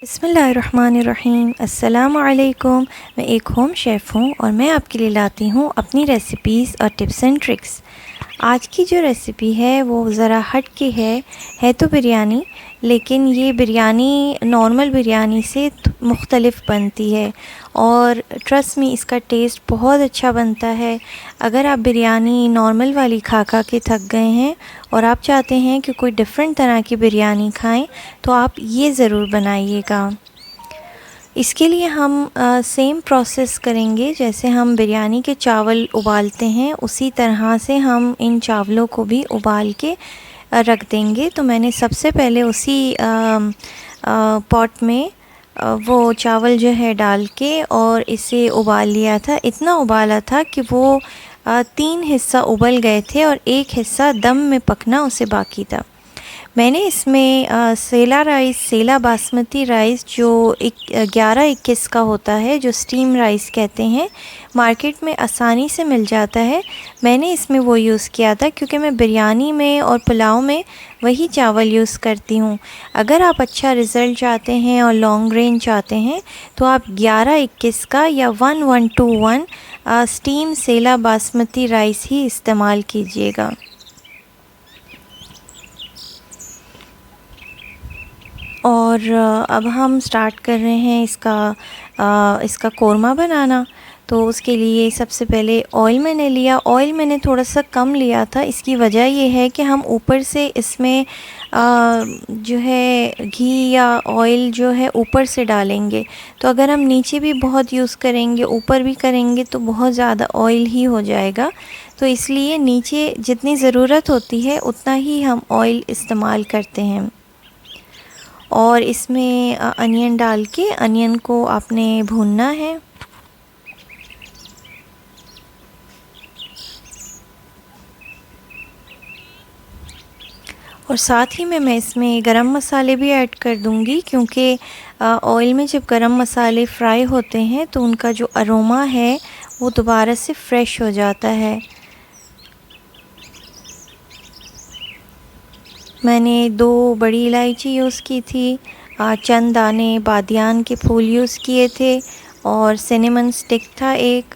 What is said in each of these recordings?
बिस्मिल्लाहिर्रहमानिर्रहीम। अस्सलामु अलैकुम। मैं एक होम शेफ़ हूँ और मैं आपके लिए लाती हूँ अपनी रेसिपीज़ और टिप्स एंड ट्रिक्स। आज की जो रेसिपी है वो ज़रा हट के है तो बिरयानी, लेकिन ये बिरयानी नॉर्मल बिरयानी से मुख्तलिफ़ बनती है और ट्रस्ट मी इसका टेस्ट बहुत अच्छा बनता है। अगर आप बिरयानी नॉर्मल वाली खा खा के थक गए हैं और आप चाहते हैं कि कोई डिफ़रेंट तरह की बिरयानी खाएं, तो आप ये ज़रूर बनाइएगा। इसके लिए हम सेम प्रोसेस करेंगे जैसे हम बिरयानी के चावल उबालते हैं, उसी तरह से हम इन चावलों को भी उबाल के रख देंगे। तो मैंने सबसे पहले उसी पॉट में वो चावल जो है डाल के और इसे उबाल लिया था। इतना उबाला था कि वो 3 हिस्सा उबल गए थे और एक हिस्सा दम में पकना उसे बाकी था। मैंने इसमें सेला बासमती राइस जो 11-21 का होता है, जो स्टीम राइस कहते हैं, मार्केट में आसानी से मिल जाता है। मैंने इसमें वो यूज़ किया था क्योंकि मैं बिरयानी में और पुलाव में वही चावल यूज़ करती हूँ। अगर आप अच्छा रिज़ल्ट चाहते हैं और लॉन्ग रेंज चाहते हैं तो आप 11-21 का या 1121 स्टीम सेला बासमती राइस ही इस्तेमाल कीजिएगा। और अब हम स्टार्ट कर रहे हैं इसका कोरमा बनाना। तो उसके लिए सबसे पहले ऑयल मैंने लिया। ऑयल मैंने थोड़ा सा कम लिया था। इसकी वजह ये है कि हम ऊपर से इसमें जो है घी या ऑयल जो है ऊपर से डालेंगे। तो अगर हम नीचे भी बहुत यूज़ करेंगे, ऊपर भी करेंगे, तो बहुत ज़्यादा ऑयल ही हो जाएगा। तो इसलिए नीचे जितनी ज़रूरत होती है उतना ही हम ऑयल इस्तेमाल करते हैं। और इसमें अनियन डाल के अनियन को आपने भूनना है। और साथ ही में मैं इसमें गरम मसाले भी ऐड कर दूंगी, क्योंकि ऑयल में जब गरम मसाले फ्राई होते हैं तो उनका जो अरोमा है वो दोबारा से फ्रेश हो जाता है। मैंने 2 बड़ी इलायची यूज़ की थी, चंद दाने बादियान के फूल यूज़ किए थे और सिनेमन स्टिक था एक।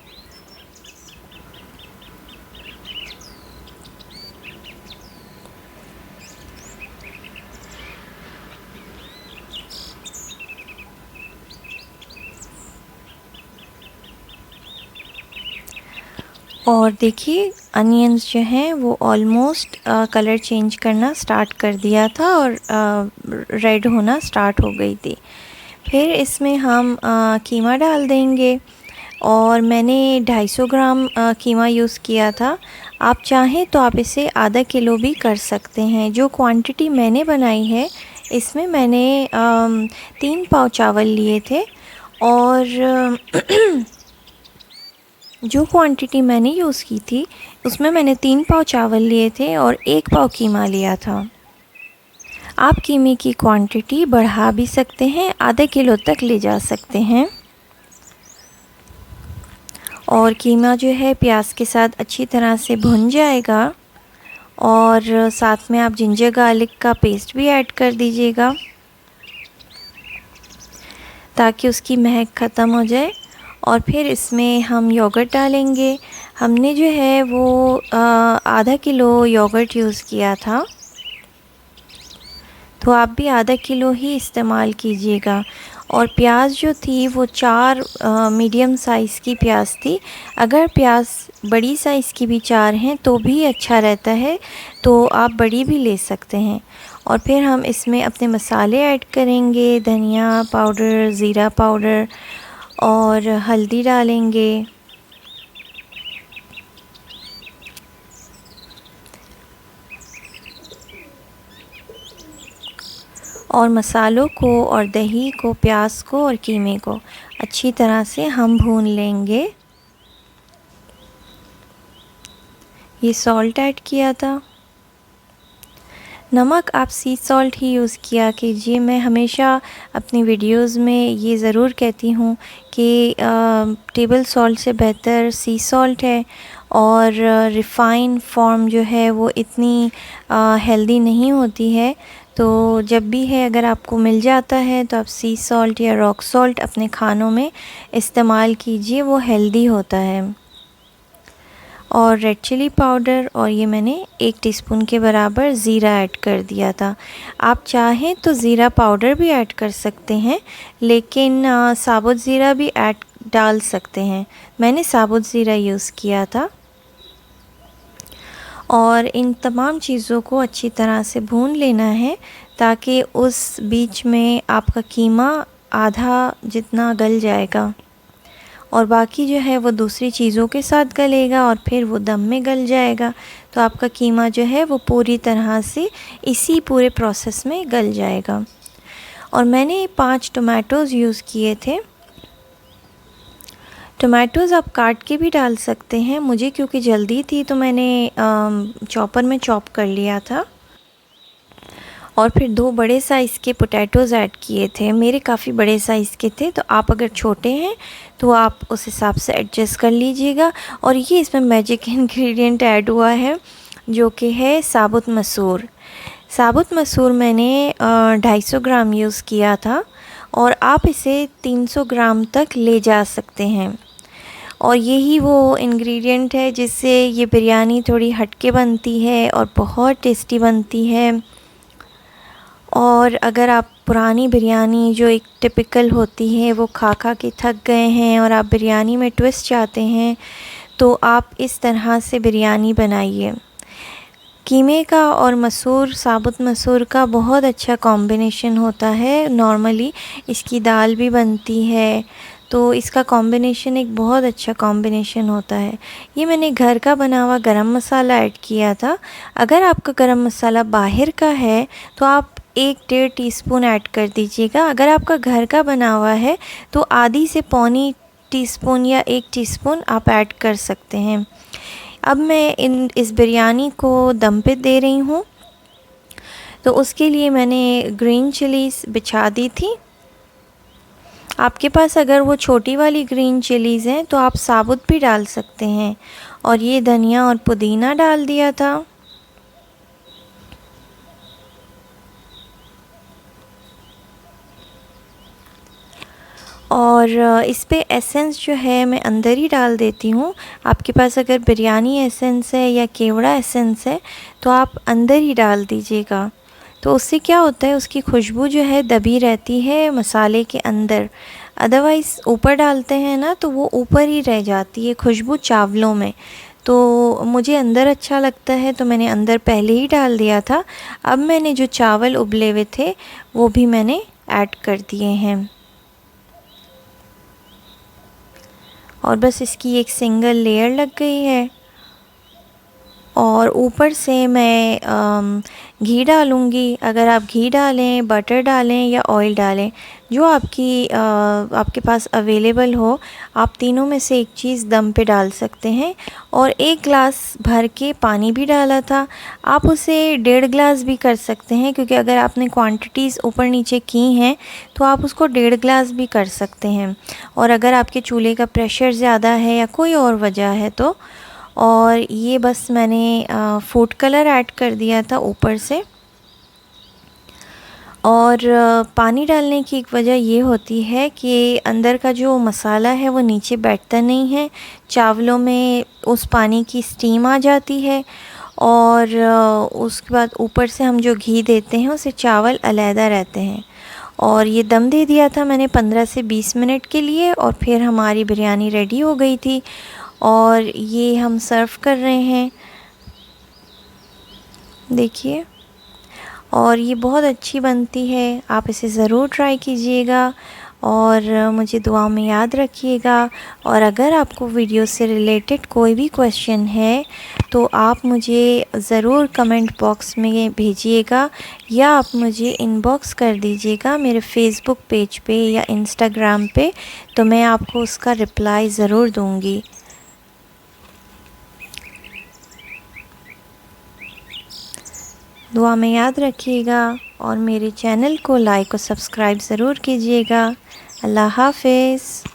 और देखिए अनियंस जो हैं वो ऑलमोस्ट कलर चेंज करना स्टार्ट कर दिया था और रेड होना स्टार्ट हो गई थी। फिर इसमें हम कीमा डाल देंगे और मैंने 250 ग्राम कीमा यूज़ किया था। आप चाहें तो आप इसे आधा किलो भी कर सकते हैं। जो क्वांटिटी मैंने बनाई है इसमें मैंने 3 पाव चावल लिए थे और जो क्वांटिटी मैंने यूज़ की थी उसमें मैंने 3 पाव चावल लिए थे और 1 पाव कीमा लिया था। आप कीमे की क्वांटिटी बढ़ा भी सकते हैं, आधा किलो तक ले जा सकते हैं। और कीमा जो है प्याज के साथ अच्छी तरह से भुन जाएगा और साथ में आप जिंजर गार्लिक का पेस्ट भी ऐड कर दीजिएगा ताकि उसकी महक ख़त्म हो जाए। और फिर इसमें हम योगर्ट डालेंगे। हमने जो है वो आधा किलो योगर्ट यूज़ किया था, तो आप भी आधा किलो ही इस्तेमाल कीजिएगा। और प्याज जो थी वो 4 मीडियम साइज़ की प्याज थी। अगर प्याज बड़ी साइज़ की भी 4 हैं तो भी अच्छा रहता है, तो आप बड़ी भी ले सकते हैं। और फिर हम इसमें अपने मसाले ऐड करेंगे, धनिया पाउडर, ज़ीरा पाउडर और हल्दी डालेंगे। और मसालों को और दही को, प्याज को और कीमे को अच्छी तरह से हम भून लेंगे। ये सॉल्ट ऐड किया था। नमक आप सी सॉल्ट ही यूज़ किया कीजिए। मैं हमेशा अपनी वीडियोस में ये ज़रूर कहती हूँ कि टेबल सॉल्ट से बेहतर सी सॉल्ट है और रिफ़ाइन फॉर्म जो है वो इतनी हेल्दी नहीं होती है। तो जब भी है अगर आपको मिल जाता है तो आप सी सॉल्ट या रॉक सॉल्ट अपने खानों में इस्तेमाल कीजिए, वो हेल्दी होता है। और रेड चिली पाउडर, और ये मैंने 1 टीस्पून के बराबर ज़ीरा ऐड कर दिया था। आप चाहें तो ज़ीरा पाउडर भी ऐड कर सकते हैं, लेकिन साबुत ज़ीरा भी ऐड डाल सकते हैं। मैंने साबुत ज़ीरा यूज़ किया था। और इन तमाम चीज़ों को अच्छी तरह से भून लेना है, ताकि उस बीच में आपका कीमा आधा जितना गल जाएगा और बाकी जो है वो दूसरी चीज़ों के साथ गलेगा और फिर वो दम में गल जाएगा। तो आपका कीमा जो है वो पूरी तरह से इसी पूरे प्रोसेस में गल जाएगा। और मैंने 5 टोमेटोज़ यूज़ किए थे। टोमेटोज़ आप काट के भी डाल सकते हैं, मुझे क्योंकि जल्दी थी तो मैंने चॉपर में चॉप कर लिया था। और फिर 2 बड़े साइज़ के पोटैटोज़ ऐड किए थे। मेरे काफ़ी बड़े साइज़ के थे, तो आप अगर छोटे हैं तो आप उस हिसाब से एडजस्ट कर लीजिएगा। और ये इसमें मैजिक इंग्रेडिएंट ऐड हुआ है, जो कि है साबुत मसूर। साबुत मसूर मैंने 250 ग्राम यूज़ किया था, और आप इसे 300 ग्राम तक ले जा सकते हैं। और यही वो इंग्रेडिएंट है जिससे ये बिरयानी थोड़ी हटके बनती है और बहुत टेस्टी बनती है। और अगर आप पुरानी बिरयानी जो एक टिपिकल होती है वो खा खा के थक गए हैं और आप बिरयानी में ट्विस्ट चाहते हैं, तो आप इस तरह से बिरयानी बनाइए। कीमे का और मसूर, साबुत मसूर का बहुत अच्छा कॉम्बिनेशन होता है। नॉर्मली इसकी दाल भी बनती है, तो इसका कॉम्बिनेशन एक बहुत अच्छा कॉम्बिनेशन होता है। ये मैंने घर का बना हुआ गरम मसाला ऐड किया था। अगर आपका गरम मसाला बाहर का है तो आप 1-1.5 टीस्पून ऐड कर दीजिएगा। अगर आपका घर का बना हुआ है तो आधी से पौनी टीस्पून या 1 टीस्पून आप ऐड कर सकते हैं। अब मैं इस बिरयानी को दम पे दे रही हूँ, तो उसके लिए मैंने ग्रीन चिलीज़ बिछा दी थी। आपके पास अगर वो छोटी वाली ग्रीन चिलीज़ हैं तो आप साबुत भी डाल सकते हैं। और ये धनिया और पुदीना डाल दिया था। और इस पे एसेंस जो है मैं अंदर ही डाल देती हूँ। आपके पास अगर बिरयानी एसेंस है या केवड़ा एसेंस है तो आप अंदर ही डाल दीजिएगा। तो उससे क्या होता है, उसकी खुशबू जो है दबी रहती है मसाले के अंदर। अदरवाइज़ ऊपर डालते हैं ना तो वो ऊपर ही रह जाती है खुशबू चावलों में। तो मुझे अंदर अच्छा लगता है तो मैंने अंदर पहले ही डाल दिया था। अब मैंने जो चावल उबले हुए थे वो भी मैंने ऐड कर दिए हैं। और बस इसकी एक सिंगल लेयर लग गई है। और ऊपर से मैं घी डालूँगी। अगर आप घी डालें, बटर डालें या ऑयल डालें, जो आपके पास अवेलेबल हो, आप तीनों में से एक चीज़ दम पे डाल सकते हैं। और 1 ग्लास भर के पानी भी डाला था। आप उसे 1.5 ग्लास भी कर सकते हैं, क्योंकि अगर आपने क्वांटिटीज़ ऊपर नीचे की हैं तो आप उसको 1.5 ग्लास भी कर सकते हैं। और अगर आपके चूल्हे का प्रेशर ज़्यादा है या कोई और वजह है तो। और ये बस मैंने फूड कलर ऐड कर दिया था ऊपर से। और पानी डालने की एक वजह ये होती है कि अंदर का जो मसाला है वो नीचे बैठता नहीं है, चावलों में उस पानी की स्टीम आ जाती है। और उसके बाद ऊपर से हम जो घी देते हैं उससे चावल अलहदा रहते हैं। और ये दम दे दिया था मैंने 15 से 20 मिनट के लिए, और फिर हमारी बिरयानी रेडी हो गई थी। और ये हम सर्व कर रहे हैं, देखिए। और ये बहुत अच्छी बनती है, आप इसे ज़रूर ट्राई कीजिएगा और मुझे दुआ में याद रखिएगा। और अगर आपको वीडियो से रिलेटेड कोई भी क्वेश्चन है तो आप मुझे ज़रूर कमेंट बॉक्स में भेजिएगा, या आप मुझे इनबॉक्स कर दीजिएगा मेरे फेसबुक पेज पे या इंस्टाग्राम पे, तो मैं आपको उसका रिप्लाई ज़रूर दूँगी। दुआ में याद रखिएगा और मेरे चैनल को लाइक और सब्सक्राइब ज़रूर कीजिएगा। अल्लाह हाफ़िज़।